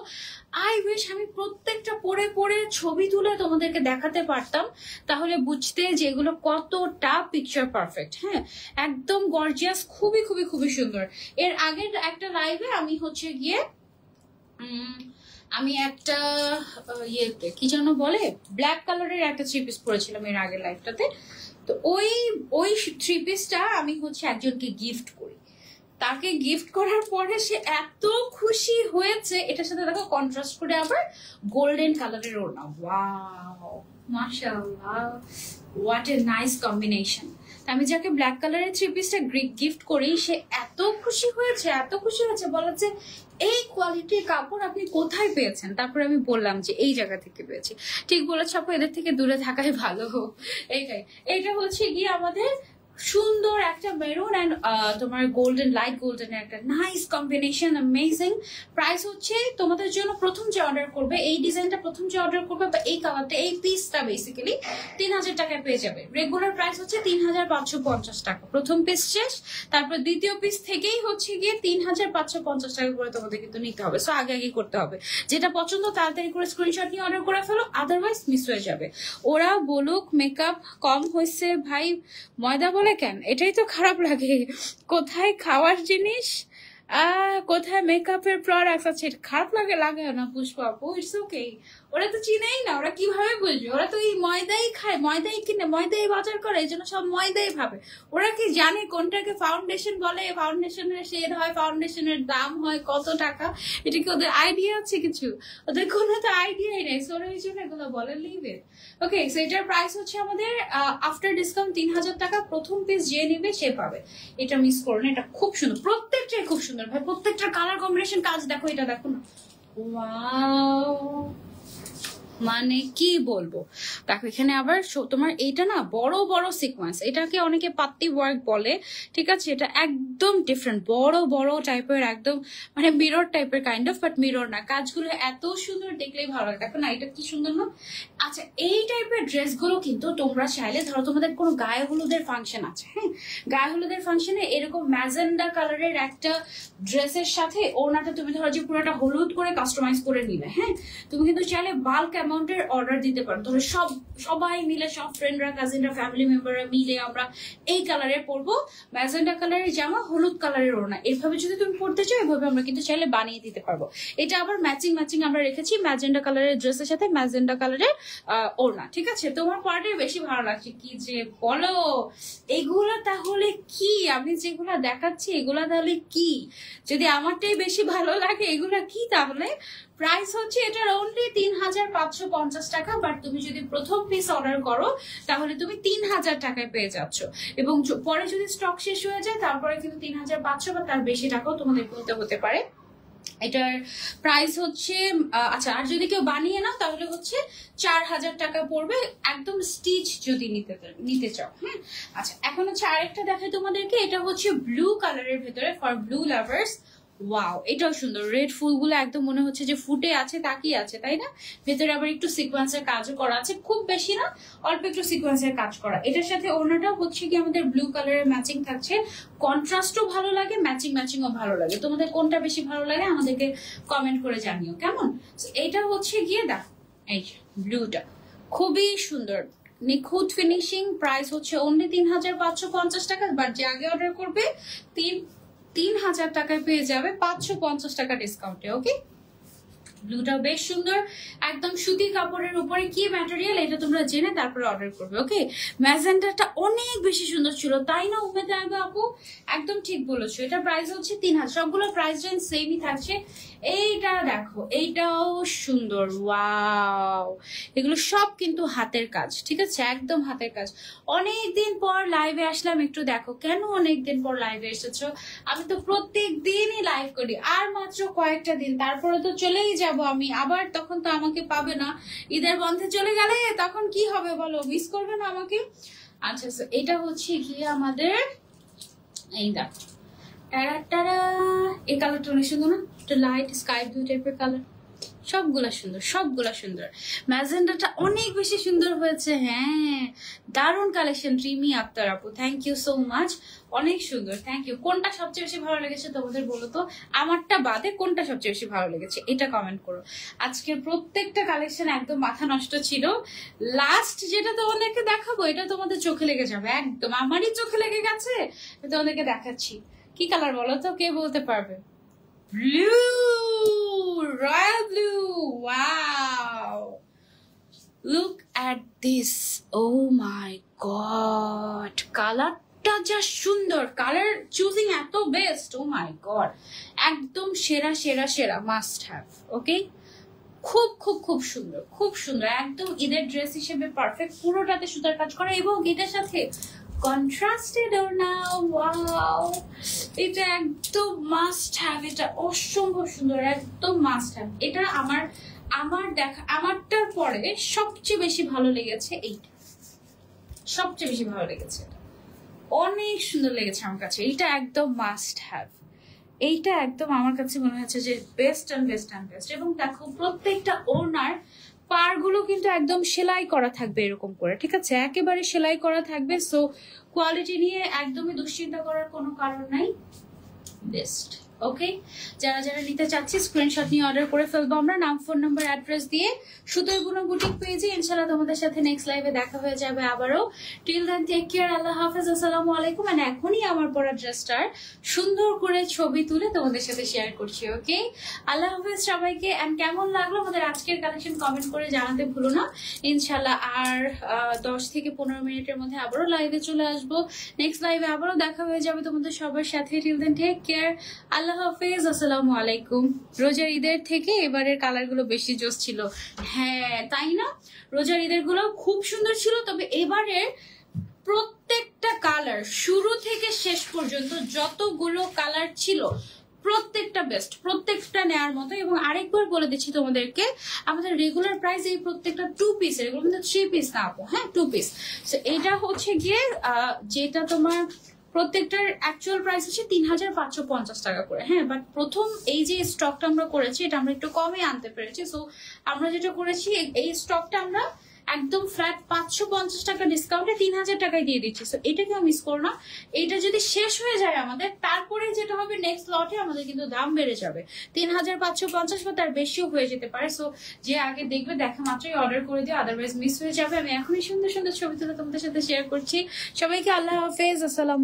আই উইশ আমি প্রত্যেকটা পরে পরে ছবি তুলে তোমাদেরকে দেখাতে পারতাম, তাহলে বুঝতে যে এগুলো কতটা পিকচার পারফেক্ট। হ্যাঁ, একদম গর্জিয়াস, খুবই খুবই খুবই সুন্দর। এর আগের একটা লাইভে আমি হচ্ছে গিয়ে আমি একটা কি যেন বলে, ব্ল্যাক কালারের একটা থ্রি পিস পরেছিলাম এর আগের লাইফটাতে। তো ওই থ্রি পিসটা আমি হচ্ছে একজনকে গিফট করি, তাকে গিফট করার পরে সে এত খুশি হয়েছে। এটার সাথে দেখো কন্ট্রাস্ট করে আবার গোল্ডেন কালারের ওড়না। ওয়াও মাশাআল্লাহ, হোয়াট এ নাইস কম্বিনেশন। আমি যাকে ব্ল্যাক কালারের থ্রি পিসটা গিফট করি সে এত খুশি হয়েছে, এত খুশি হয়েছে, বলা যে এই কোয়ালিটির কাপড় আপনি কোথায় পেয়েছেন? তারপরে আমি বললাম যে এই জায়গা থেকে পেয়েছি। ঠিক বলেছ আপু, এদের থেকে দূরে থাকাই ভালো। এইটাই, এইটা হচ্ছে গিয়ে আমাদের সুন্দর একটা মেরুন অ্যান্ড তোমার গোল্ডেন, লাইট গোল্ডেনের একটা নাইস কম্বিনেশন, অ্যামেজিং। প্রাইস হচ্ছে তোমাদের জন্য প্রথম যে অর্ডার করবে এই ডিজাইনটা, প্রথম যে অর্ডার করবে বা এই কালারটা, এই পিসটা বেসিক্যালি 3000 টাকায় পেয়ে যাবে। রেগুলার প্রাইস হচ্ছে 3550 টাকা। প্রথম পিস শেষ, তারপর দ্বিতীয় পিস থেকেই হচ্ছে গিয়ে 3550 টাকা করে তোমাদের কিন্তু নিতে হবে। সো আগে আগে করতে হবে, যেটা পছন্দ তাড়াতাড়ি করে স্ক্রিনশট নিয়ে অর্ডার করে ফেলো, আদারওয়াইজ মিস হয়ে যাবে। ওরা বলুক মেকআপ কম হয়েছে, ভাই ময়দা বলে কেন? এটাই তো খারাপ লাগে। কোথায় খাওয়ার জিনিস, কোথায় মেকআপের প্রোডাক্টস আছে, খারাপ লাগে? লাগে না পুষ্পা আপু, ইটস ওকে। ওরা তো চিনেই না, ওরা কিভাবে বুঝবে? ওরা তো এই ময়দাই খায়, ময়দাই কিনে, ময়দাই বাজার করে, এই জন্য সব ময়দাই ভাবে। ওরা কি জানে কোনটাকে ফাউন্ডেশন বলে, ফাউন্ডেশনের শেড হয়, ফাউন্ডেশনের দাম হয় কত টাকা? এটা কি ওদের আইডিয়া আছে কিছু? ওদের কোনো তো আইডিয়াই নেই। সো ওরা এই জন্য এগুলো বলে, লিভ ইট। ওকে, সো এটার প্রাইস হচ্ছে আমাদের আফটার ডিসকাউন্ট 3000 টাকা। প্রথম পিস যে নেবে সে পাবে। এটা মিস করো না, এটা খুব সুন্দর, প্রত্যেকটাই খুব সুন্দর ভাই, প্রত্যেকটা কালার কম্বিনেশন। কাজ দেখো, এটা দেখো না, ওয়াও, মানে কি বলবো। দেখো এখানে আবার তোমার এইটা না বড় বড় সিকোয়েন্স, এটাকে অনেকে পাত্তি ওয়ার্ক বলে, ঠিক আছে? এটা একদম ডিফারেন্ট, বড় বড় টাইপের, একদম মানে মিরর টাইপের কাইন্ড অফ, বাট মিরর না। কাজগুলো এত সুন্দর, দেখলেই ভালো লাগে। দেখো না, এটা কি সুন্দর না? আচ্ছা, এই টাইপের ড্রেসগুলো কিন্তু তোমরা চাইলে, ধরো তোমাদের কোনো গায়ে হলুদের ফাংশন আছে, হ্যাঁ, গায়ে হলুদের ফাংশনে এরকম ম্যাজেন্ডা কালারের একটা ড্রেসের সাথে ওড়নাটা তুমি ধরো যে পুরোটা হলুদ করে কাস্টমাইজ করে নিবে, হ্যাঁ, তুমি কিন্তু চাইলে বাল্ক অ্যামাউন্টের অর্ডার দিতে পারো। তবে সবাই মিলে, সব ফ্রেন্ডরা, কাজিনরা, ফ্যামিলি মেম্বাররা মিলে আমরা এই কালারের পরবো, ম্যাজেন্ডা কালারের জামা, হলুদ কালারের ওড়না, এভাবে যদি তুমি পরতে চাও এভাবে আমরা কিন্তু চাইলে বানিয়ে দিতে পারবো। এটা আবার ম্যাচিং আমরা রেখেছি, ম্যাজেন্ডা কালারের ড্রেসের সাথে ম্যাজেন্ডা কালারের ওড়না, ঠিক আছে? তোমার পরাটাই বেশি ভালো লাগছে কি যে বলো। এগুলা তাহলে কি, আমি যেগুলা দেখাচ্ছি এগুলা তাহলে কি? যদি আমারটাই বেশি ভালো লাগে, এগুলা কি তাহলে? প্রাইস হচ্ছে এটার অনলি 3550 টাকা। বাট তুমি যদি প্রথম পিস অর্ডার করো তাহলে তুমি 3000 টাকায় পেয়ে যাচ্ছ, এবং পরে যদি স্টক শেষ হয়ে যায় তারপরে কিন্তু 3500 বা তার বেশি টাকাও তোমাদের কিনতে হতে পারে। এটার প্রাইস হচ্ছে আচ্ছা, আর যদি কেউ বানিয়ে নাও তাহলে হচ্ছে 4000 টাকা পড়বে, একদম স্টিচ যদি নিতে চাও, হ্যাঁ। আচ্ছা, এখন হচ্ছে আরেকটা দেখাই তোমাদেরকে। এটা হচ্ছে ব্লু কালারের ভেতরে, ফর ব্লু লাভার্স। ওয়াও, এটাও সুন্দর। রেড ফুলগুলো একদম মনে হচ্ছে যে ফুটে আছে, তাকিয়ে আছে, তাই না? ভেতরে আবার একটু সিকোয়েন্সের কাজও করা আছে, খুব বেশি না, অল্প একটু সিকোয়েন্সের কাজ করা। এটার সাথে ওড়নাটাও হচ্ছে কি আমাদের ব্লু কালারের ম্যাচিং থাকছে। কন্ট্রাস্টও ভালো লাগে, ম্যাচিংও ভালো লাগে। তোমাদের কোনটা বেশি ভালো লাগে আমাদেরকে কমেন্ট করে জানিও, কেমন? এটা হচ্ছে গিয়ে দেখো, এই যে ব্লুটা খুবই সুন্দর, নিখুঁত ফিনিশিং। প্রাইস হচ্ছে অনলি 3550 টাকা। বাট যে আগে অর্ডার করবে 3000 টাকায় পেয়ে যাবে 550 টাকা ডিসকাউন্টে। ওকে, ব্লুটা বেশ সুন্দর, একদম সুতি কাপড়ের উপরে। কি ম্যাটেরিয়াল এটা তোমরা জেনে তারপরে অর্ডার করবে। ওকে, ম্যাজেন্ডাটা অনেক বেশি সুন্দর ছিল, তাই না উমেদ আয়বা আপু? একদম ঠিক বলেছো। এটা প্রাইস হচ্ছে 3000, সবগুলো প্রাইস রেঞ্জ সেমই থাকছে। এইটা দেখো, এইটাও সুন্দর, ওয়াও। এগুলো সব কিন্তু হাতের কাজ, ঠিক আছে? একদম হাতের কাজ। অনেকদিন পর লাইভে আসলাম, একটু দেখো কেন অনেকদিন পর লাইভে এসেছো। আমি তো প্রত্যেক দিনই লাইভ করি, আর মাত্র কয়েকটা দিন, তারপরে তো চলেই যাব আমি আবার। তখন তো আমাকে পাবে না, ঈদের বন্ধে চলে গেলে তখন কি হবে বলো? মিস করবে না আমাকে? আচ্ছা, এটা হচ্ছে গিয়ে আমাদের, এই দেখো, এই কালারটা অনেক সুন্দর না? একটা লাইট স্কাই ব্লু টাইপের কালার। সবগুলা সুন্দর। ম্যাজেন্ডাটা অনেক বেশি সুন্দর হয়েছে, হ্যাঁ, দারুণ কালেকশন। রিমি আক্তার আপু, থ্যাংক ইউ সো মাচ, অনেক সুন্দর, থ্যাংক ইউ। কোনটা সবচেয়ে বেশি ভালো লেগেছে তোমাদের বলো তো? আমারটা বাদে কোনটা সবচেয়ে বেশি ভালো লেগেছে এটা কমেন্ট করো। আজকের প্রত্যেকটা কালেকশন একদম মাথা নষ্ট ছিল। লাস্ট যেটা তোমাদেরকে দেখাবো এটা তোমাদের চোখে লেগে যাবে, একদম আমারই চোখে লেগে গেছে। তোমাদেরকে দেখাচ্ছি, কি কালার বলো তো, কে বলতে পারবে? Blue, royal blue, wow. Look at this, oh my god, কালারটা কালারটা যা সুন্দর, কালার চুজিং এত বেস্ট, ও মাই গড, একদম সেরা সেরা সেরা, মাস্ট হ্যাভ। ওকে, খুব খুব খুব সুন্দর, খুব সুন্দর, একদম ঈদের ড্রেস হিসেবে পারফেক্ট, পুরোটাতে সুতার কাজ করা এবং এটার সাথে কন্ট্রাস্টেড ওড়না। ওয়াও, এটা একদম মাস্ট হ্যাভ, এটা অসম্ভব সুন্দর, একদম মাস্ট হ্যাভ। এটা আমার দেখা, আমারটার পরে সবচেয়ে বেশি ভালো লেগেছে এইটা, সবচেয়ে বেশি ভালো লেগেছে, অনেক সুন্দর লেগেছে আমার কাছে, এইটা একদম মাস্ট হ্যাভ। এইটা একদম আমার কাছে মনে হচ্ছে যে best and best and best. এবং দেখো প্রত্যেকটা ওড়নার পাড়গুলো কিন্তু একদম সেলাই করা থাকবে এরকম করে, ঠিক আছে, একেবারে সেলাই করা থাকবে। সো কোয়ালিটি নিয়ে একদমই দুশ্চিন্তা করার কোনো কারণ নাই, বেস্ট। ওকে, যারা যারা নিতে চাচ্ছি স্ক্রিনশট নিয়ে অর্ডার করে ফেলবো আমরা, নাম, ফোন নাম্বার, অ্যাড্রেস দিয়ে। সুতোর গুলো বুটিক পেজে ইনশাআল্লাহ তোমাদের সাথে নেক্সট লাইভে দেখা হয়ে যাবে আবারও। টিল দেন টেক কেয়ার, আল্লাহ হাফেজ, আসসালামু আলাইকুম। এন্ড এখনই আমার পরা ড্রেসটার সুন্দর করে ছবি তুলে তোমাদের সাথে শেয়ার করছি। ওকে, আল্লাহ হাফেজ সবাইকে। এন্ড কেমন লাগলো আমাদের আজকের কালেকশন কমেন্ট করে জানাতে ভুলো না। ইনশাআল্লাহ আর 10 থেকে 15 মিনিটের মধ্যে আবারও লাইভে চলে আসবো, নেক্সট লাইভে আবারও দেখা হয়ে যাবে তোমাদের সবার সাথে। টিল দেন টেক কেয়ার, আল্লাহ হাফেজ, আসসালামু আলাইকুম। রোজার ঈদের থেকে এবারের কালার গুলো বেশি জোস ছিল, হ্যাঁ তাই না? রোজার ঈদের গুলো খুব সুন্দর ছিল, তবে এবারের প্রত্যেকটা কালার শুরু থেকে শেষ পর্যন্ত যতগুলো কালার ছিল প্রত্যেকটা বেস্ট, প্রত্যেকটা নেয়ার মতো। এবং আরেকবার বলে দিচ্ছি তোমাদেরকে, আমাদের রেগুলার প্রাইস এই প্রত্যেকটা 2 পিসের, এগুলো কিন্তু 3 পিস না আপু, হ্যাঁ 2 পিস। এটা হচ্ছে গিয়ে যেটা তোমার প্রত্যেকটার অ্যাকচুয়াল প্রাইস হচ্ছে 3550 টাকা করে, হ্যাঁ। বাট প্রথম এই যে স্টকটা আমরা করেছি এটা আমরা একটু কমে আনতে পেরেছি। সো আমরা যেটা করেছি, এই স্টকটা আমরা একদম ফ্ল্যাট 550 টাকা ডিসকাউন্টে 3000 টাকায় দিয়ে দিচ্ছি। সো এটা কেউ মিস করো না। এটা যদি শেষ হয়ে যায় আমাদের, তারপরে যেটা হবে নেক্সট লটে আমাদের কিন্তু দাম বেড়ে যাবে, 3550 বা তার বেশিও হয়ে যেতে পারে। সো যে আগে দেখবে দেখা মাত্রই অর্ডার করে দিও, আদারওয়াইজ মিস হয়ে যাবে। আমি এখনই সুন্দর সুন্দর ছবি তুলে তোমাদের সাথে শেয়ার করছি। সবাইকে আল্লাহ হাফেজ, আসসালাম।